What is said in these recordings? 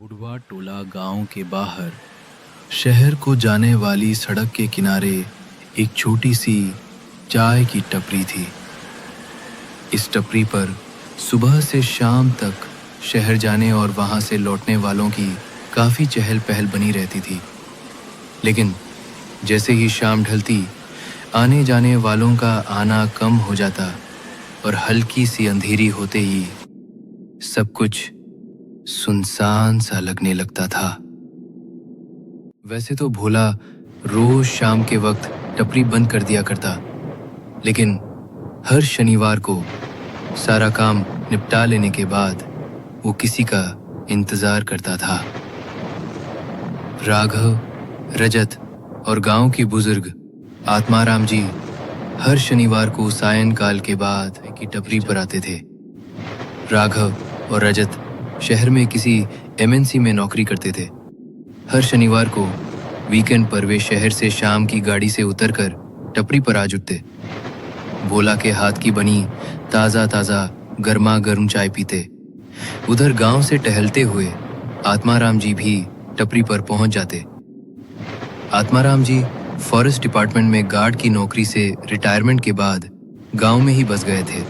बुढ़वा टोला गांव के बाहर शहर को जाने वाली सड़क के किनारे एक छोटी सी चाय की टपरी थी। इस टपरी पर सुबह से शाम तक शहर जाने और वहां से लौटने वालों की काफी चहल पहल बनी रहती थी। लेकिन जैसे ही शाम ढलती, आने जाने वालों का आना कम हो जाता और हल्की सी अंधेरी होते ही सब कुछ सुनसान सा लगने लगता था। वैसे तो भोला रोज शाम के वक्त टपरी बंद कर दिया करता, लेकिन हर शनिवार को सारा काम निपटा लेने के बाद वो किसी का इंतजार करता था। राघव, रजत और गांव के बुजुर्ग आत्माराम जी हर शनिवार को सायंकाल के बाद की टपरी पर आते थे। राघव और रजत शहर में किसी एमएनसी में नौकरी करते थे। हर शनिवार को वीकेंड पर वे शहर से शाम की गाड़ी से उतरकर टपरी पर आ जुटते। भोला के हाथ की बनी ताज़ा ताज़ा गर्मा गर्म चाय पीते। उधर गांव से टहलते हुए आत्माराम जी भी टपरी पर पहुंच जाते। आत्माराम जी फॉरेस्ट डिपार्टमेंट में गार्ड की नौकरी से रिटायरमेंट के बाद गांव में ही बस गए थे।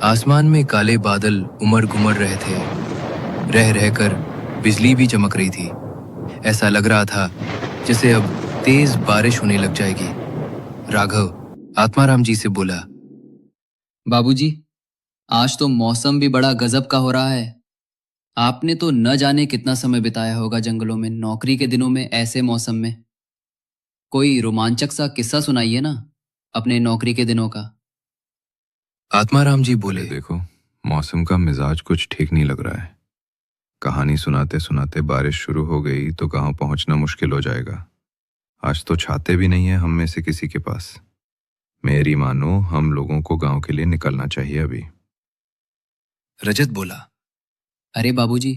आसमान में काले बादल उमड़ घुमड़ रहे थे। रह रहकर बिजली भी चमक रही थी। ऐसा लग रहा था जैसे अब तेज बारिश होने लग जाएगी। राघव आत्माराम जी से बोला, बाबूजी, आज तो मौसम भी बड़ा गजब का हो रहा है। आपने तो न जाने कितना समय बिताया होगा जंगलों में नौकरी के दिनों में ऐसे मौसम में। कोई रोमांचक सा किस्सा सुनाइए ना, अपने नौकरी के दिनों का। आत्माराम जी बोले, देखो, मौसम का मिजाज कुछ ठीक नहीं लग रहा है। कहानी सुनाते सुनाते बारिश शुरू हो गई तो गांव पहुंचना मुश्किल हो जाएगा। आज तो छाते भी नहीं है हम में से किसी के पास। मेरी मानो, हम लोगों को गांव के लिए निकलना चाहिए अभी। रजत बोला, अरे बाबूजी,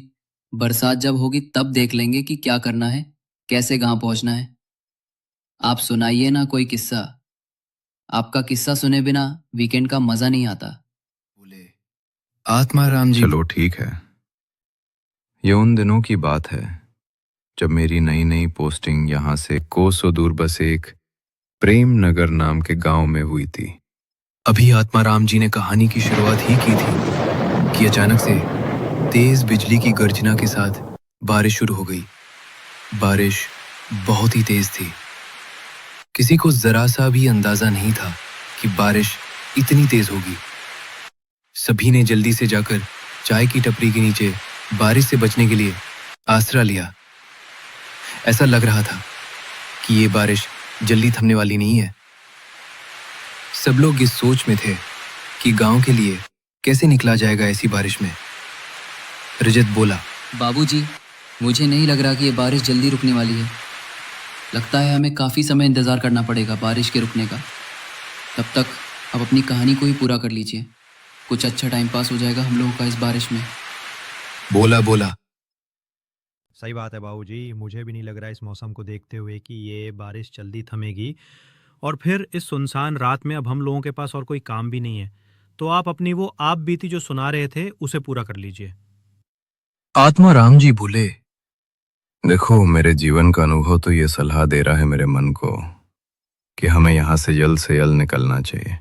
बरसात जब होगी तब देख लेंगे कि क्या करना है, कैसे गांव पहुंचना है। आप सुनाइए ना कोई किस्सा। आपका किस्सा सुने बिना वीकेंड का मजा नहीं आता। बोले आत्माराम जी। चलो ठीक है, ये उन दिनों की बात है जब मेरी नई नई पोस्टिंग यहाँ से कोसों दूर बस एक प्रेम नगर नाम के गांव में हुई थी। अभी आत्माराम जी ने कहानी की शुरुआत ही की थी कि अचानक से तेज बिजली की गर्जना के साथ बारिश शुरू हो गई। बारिश बहुत ही तेज थी। किसी को जरा सा भी अंदाजा नहीं था कि बारिश इतनी तेज होगी। सभी ने जल्दी से जाकर चाय की टपरी के नीचे बारिश से बचने के लिए आसरा लिया। ऐसा लग रहा था कि ये बारिश जल्दी थमने वाली नहीं है। सब लोग इस सोच में थे कि गांव के लिए कैसे निकला जाएगा ऐसी बारिश में। रजत बोला, बाबूजी, मुझे नहीं लग रहा कि ये बारिश जल्दी रुकने वाली है। लगता है हमें काफ़ी समय इंतज़ार करना पड़ेगा बारिश के रुकने का। तब तक आप अपनी कहानी को ही पूरा कर लीजिए। कुछ अच्छा टाइम पास हो जाएगा हम लोगों का इस बारिश में। बोला सही बात है बाबूजी, मुझे भी नहीं लग रहा इस मौसम को देखते हुए कि ये बारिश जल्दी थमेगी। और फिर इस सुनसान रात में अब हम लोगों के पास और कोई काम भी नहीं है, तो आप अपनी वो आप बीती जो सुना रहे थे उसे पूरा कर लीजिए। आत्माराम जी बोले, देखो, मेरे जीवन का अनुभव तो ये सलाह दे रहा है मेरे मन को कि हमें यहाँ से जल्द निकलना चाहिए।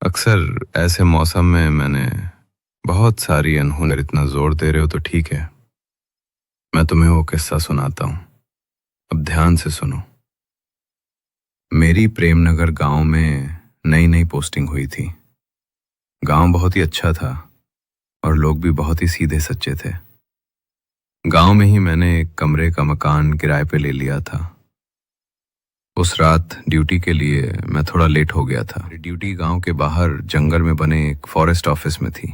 अक्सर ऐसे मौसम में मैंने बहुत सारी अनहोनी। इतना जोर दे रहे हो तो ठीक है, मैं तुम्हें वो किस्सा सुनाता हूँ। अब ध्यान से सुनो। मेरी प्रेमनगर गांव में नई नई पोस्टिंग हुई थी। गांव बहुत ही अच्छा था और लोग भी बहुत ही सीधे सच्चे थे। गांव में ही मैंने एक कमरे का मकान किराए पे ले लिया था। उस रात ड्यूटी के लिए मैं थोड़ा लेट हो गया था। ड्यूटी गांव के बाहर जंगल में बने एक फॉरेस्ट ऑफिस में थी।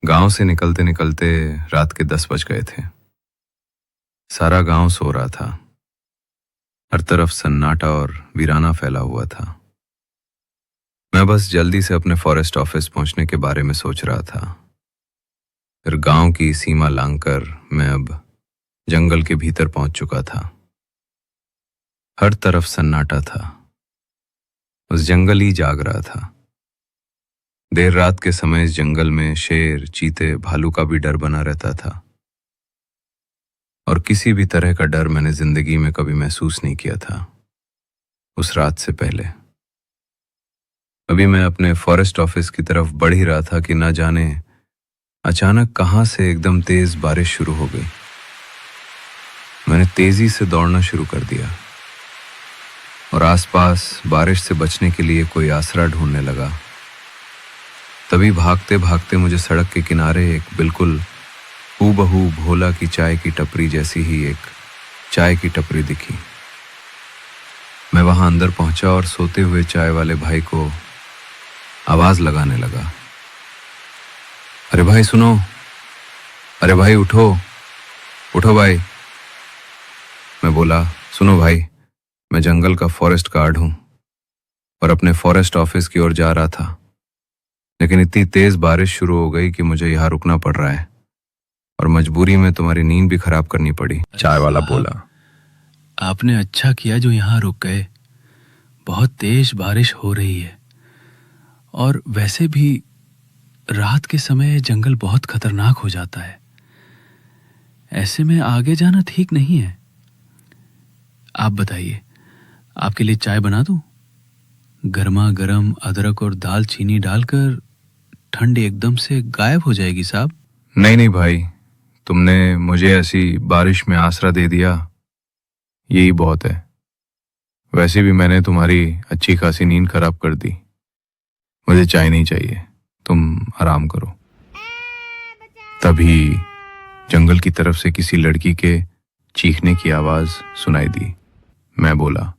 गांव से निकलते निकलते रात के 10 बज गए थे। सारा गांव सो रहा था। हर तरफ सन्नाटा और वीराना फैला हुआ था। मैं बस जल्दी से अपने फॉरेस्ट ऑफिस पहुंचने के बारे में सोच रहा था। फिर गांव की सीमा लांघकर मैं अब जंगल के भीतर पहुंच चुका था। हर तरफ सन्नाटा था। उस जंगल ही जाग रहा था। देर रात के समय इस जंगल में शेर, चीते, भालू का भी डर बना रहता था, और किसी भी तरह का डर मैंने जिंदगी में कभी महसूस नहीं किया था उस रात से पहले। अभी मैं अपने फॉरेस्ट ऑफिस की तरफ बढ़ ही रहा था कि ना जाने अचानक कहां से एकदम तेज बारिश शुरू हो गई। मैंने तेजी से दौड़ना शुरू कर दिया और आसपास बारिश से बचने के लिए कोई आसरा ढूंढने लगा। तभी भागते भागते मुझे सड़क के किनारे एक बिल्कुल हूबहू भोला की चाय की टपरी जैसी ही एक चाय की टपरी दिखी। मैं वहां अंदर पहुंचा और सोते हुए चाय वाले भाई को आवाज लगाने लगा, अरे भाई सुनो, अरे भाई उठो, उठो भाई। मैं बोला, सुनो भाई, मैं जंगल का फॉरेस्ट गार्ड हूं और अपने फॉरेस्ट ऑफिस की ओर जा रहा था, लेकिन इतनी तेज बारिश शुरू हो गई कि मुझे यहां रुकना पड़ रहा है और मजबूरी में तुम्हारी नींद भी खराब करनी पड़ी। चाय वाला बोला, आपने अच्छा किया जो यहाँ रुक गए। बहुत तेज बारिश हो रही है और वैसे भी रात के समय जंगल बहुत खतरनाक हो जाता है। ऐसे में आगे जाना ठीक नहीं है। आप बताइए, आपके लिए चाय बना दूं? गर्मा गर्म अदरक और दालचीनी डालकर ठंड एकदम से गायब हो जाएगी साहब। नहीं नहीं भाई, तुमने मुझे ऐसी बारिश में आसरा दे दिया, यही बहुत है। वैसे भी मैंने तुम्हारी अच्छी खासी नींद खराब कर दी। मुझे चाय नहीं चाहिए, तुम आराम करो। तभी जंगल की तरफ से किसी लड़की के चीखने की आवाज सुनाई दी। मैं बोला,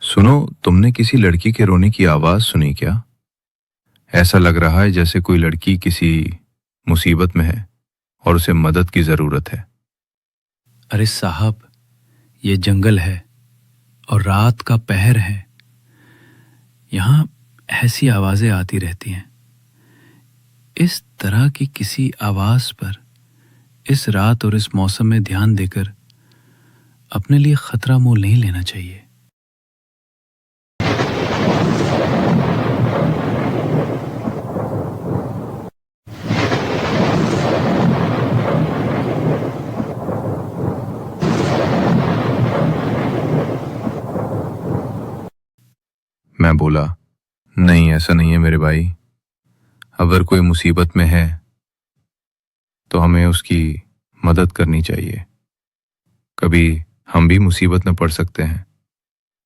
सुनो, तुमने किसी लड़की के रोने की आवाज सुनी क्या? ऐसा लग रहा है जैसे कोई लड़की किसी मुसीबत में है और उसे मदद की जरूरत है। अरे साहब, ये जंगल है और रात का पहर है। यहाँ ऐसी आवाजें आती रहती हैं। इस तरह की किसी आवाज पर इस रात और इस मौसम में ध्यान देकर अपने लिए खतरा मोल नहीं लेना चाहिए। मैं बोला, नहीं ऐसा नहीं है मेरे भाई। अगर कोई मुसीबत में है तो हमें उसकी मदद करनी चाहिए। कभी हम भी मुसीबत में पड़ सकते हैं।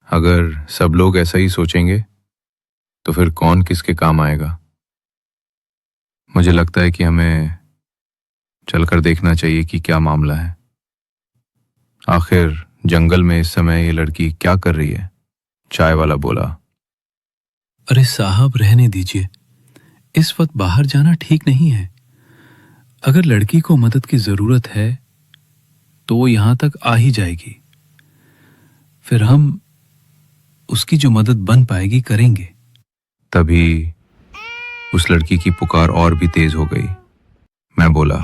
अगर सब लोग ऐसा ही सोचेंगे तो फिर कौन किसके काम आएगा। मुझे लगता है कि हमें चलकर देखना चाहिए कि क्या मामला है। आखिर जंगल में इस समय ये लड़की क्या कर रही है? चाय वाला बोला, अरे साहब, रहने दीजिए। इस वक्त बाहर जाना ठीक नहीं है। अगर लड़की को मदद की जरूरत है तो वो यहां तक आ ही जाएगी। फिर हम उसकी जो मदद बन पाएगी करेंगे। तभी उस लड़की की पुकार और भी तेज हो गई। मैं बोला,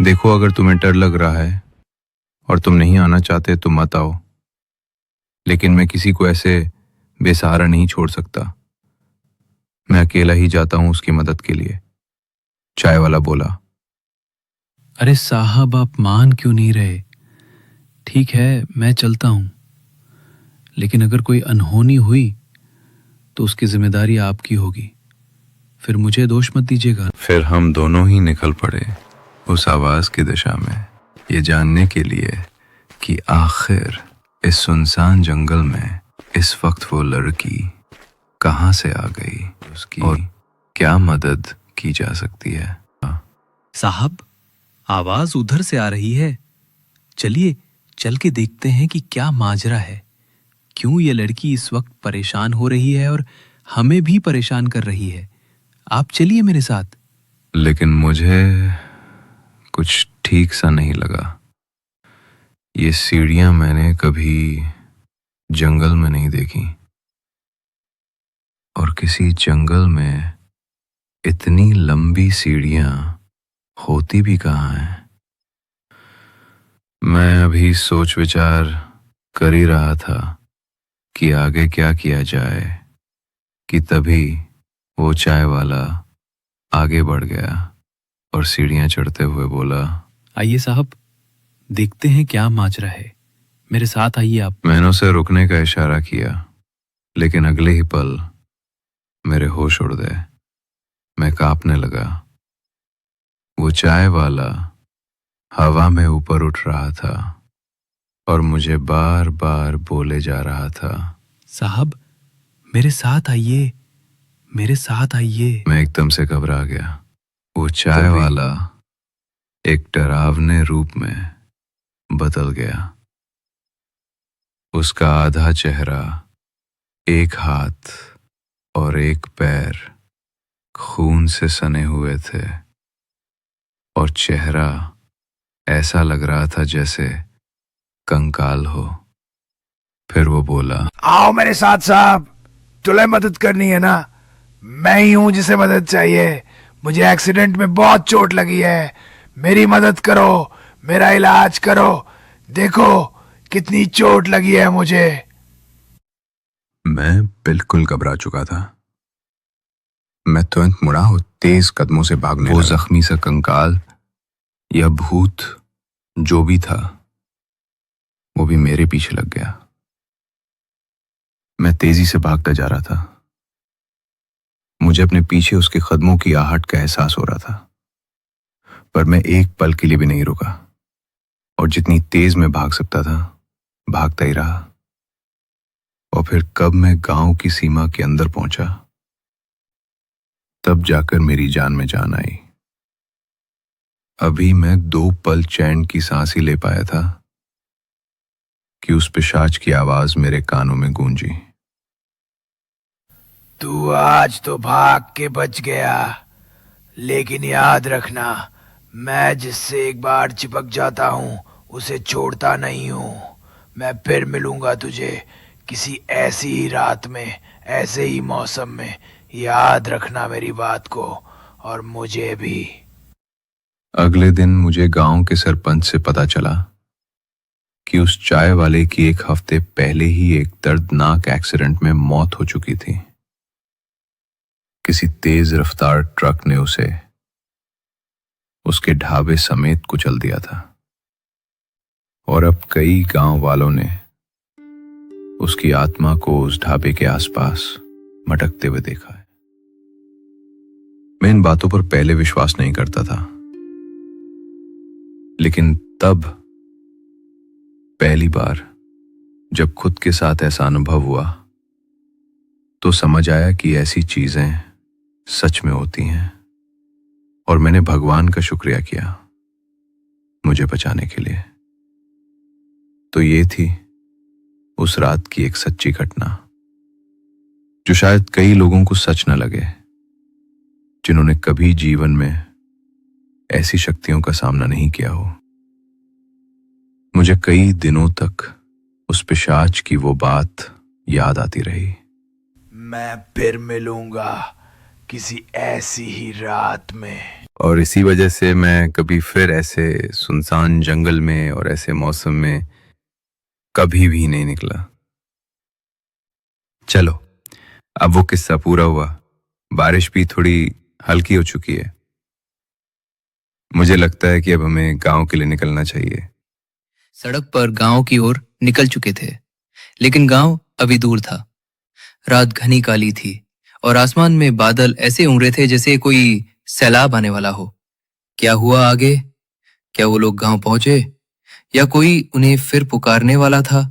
देखो, अगर तुम्हें डर लग रहा है और तुम नहीं आना चाहते तो मत आओ, लेकिन मैं किसी को ऐसे बेसहारा नहीं छोड़ सकता। मैं अकेला ही जाता हूं उसकी मदद के लिए। चाय वाला बोला, अरे साहब, आप मान क्यों नहीं रहे? ठीक है, मैं चलता हूं, लेकिन अगर कोई अनहोनी हुई तो उसकी जिम्मेदारी आपकी होगी। फिर मुझे दोष मत दीजिएगा। फिर हम दोनों ही निकल पड़े उस आवाज की दिशा में, ये जानने के लिए कि आखिर इस सुनसान जंगल में इस वक्त वो लड़की कहां से आ गई, उसकी और क्या मदद की जा सकती है। साहब, आवाज उधर से आ रही है। चलिए चल के देखते हैं कि क्या माजरा है। क्यों ये लड़की इस वक्त परेशान हो रही है और हमें भी परेशान कर रही है। आप चलिए मेरे साथ। लेकिन मुझे कुछ ठीक सा नहीं लगा। ये सीढ़ियां मैंने कभी जंगल में नहीं देखी, और किसी जंगल में इतनी लंबी सीढ़ियां होती भी कहाँ हैं। मैं अभी सोच विचार कर ही रहा था कि आगे क्या किया जाए कि तभी वो चाय वाला आगे बढ़ गया और सीढ़ियां चढ़ते हुए बोला, आइए साहब, देखते हैं क्या माजरा है। मेरे साथ आइए आप। मैंने उसे रुकने का इशारा किया, लेकिन अगले ही पल मेरे होश उड़ गए। मैं कांपने लगा। वो चाय वाला हवा में ऊपर उठ रहा था और मुझे बार बार बोले जा रहा था, साहब, मेरे साथ आइए, मेरे साथ आइए। मैं एकदम से घबरा गया। वो चाय वाला एक डरावने रूप में बदल गया। उसका आधा चेहरा, एक हाथ और एक पैर खून से सने हुए थे और चेहरा ऐसा लग रहा था जैसे कंकाल हो। फिर वो बोला, आओ मेरे साथ साहब, तुम्हें मदद करनी है ना? मैं ही हूं जिसे मदद चाहिए। मुझे एक्सीडेंट में बहुत चोट लगी है, मेरी मदद करो, मेरा इलाज करो। देखो कितनी चोट लगी है मुझे। मैं बिल्कुल घबरा चुका था। मैं तुरंत मुड़ा और तेज कदमों से भागने लगा। वो जख्मी सा कंकाल या भूत जो भी था, वो भी मेरे पीछे लग गया। मैं तेजी से भागता जा रहा था। मुझे अपने पीछे उसके कदमों की आहट का एहसास हो रहा था, पर मैं एक पल के लिए भी नहीं रुका और जितनी तेज मैं भाग सकता था भागता ही रहा। और फिर कब मैं गांव की सीमा के अंदर पहुंचा, तब जाकर मेरी जान में जान आई। अभी मैं 2 पल चैन की सांस ही ले पाया था कि उस पिशाच की आवाज मेरे कानों में गूंजी। तू आज तो भाग के बच गया, लेकिन याद रखना, मैं जिससे एक बार चिपक जाता हूं उसे छोड़ता नहीं हूं। मैं फिर मिलूंगा तुझे किसी ऐसी ही रात में, ऐसे ही मौसम में। याद रखना मेरी बात को, और मुझे भी। अगले दिन मुझे गांव के सरपंच से पता चला कि उस चाय वाले की 1 हफ्ते पहले ही एक दर्दनाक एक्सीडेंट में मौत हो चुकी थी। किसी तेज रफ्तार ट्रक ने उसे उसके ढाबे समेत कुचल दिया था और अब कई गांव वालों ने उसकी आत्मा को उस ढाबे के आसपास भटकते हुए देखा है। मैं इन बातों पर पहले विश्वास नहीं करता था, लेकिन तब पहली बार जब खुद के साथ ऐसा अनुभव हुआ तो समझ आया कि ऐसी चीजें सच में होती हैं। और मैंने भगवान का शुक्रिया किया मुझे बचाने के लिए। तो ये थी उस रात की एक सच्ची घटना, जो शायद कई लोगों को सच न लगे, जिन्होंने कभी जीवन में ऐसी शक्तियों का सामना नहीं किया हो। मुझे कई दिनों तक उस पिशाच की वो बात याद आती रही। मैं फिर मिलूंगा किसी ऐसी ही रात में। और इसी वजह से मैं कभी फिर ऐसे सुनसान जंगल में और ऐसे मौसम में कभी भी नहीं निकला। चलो, अब वो किस्सा पूरा हुआ। बारिश भी थोड़ी हल्की हो चुकी है। मुझे लगता है कि अब हमें गांव के लिए निकलना चाहिए। सड़क पर गांव की ओर निकल चुके थे, लेकिन गांव अभी दूर था। रात घनी काली थी और आसमान में बादल ऐसे उमड़े थे जैसे कोई सैलाब आने वाला हो। क्या हुआ आगे? क्या वो लोग गांव पहुंचे या कोई उन्हें फिर पुकारने वाला था?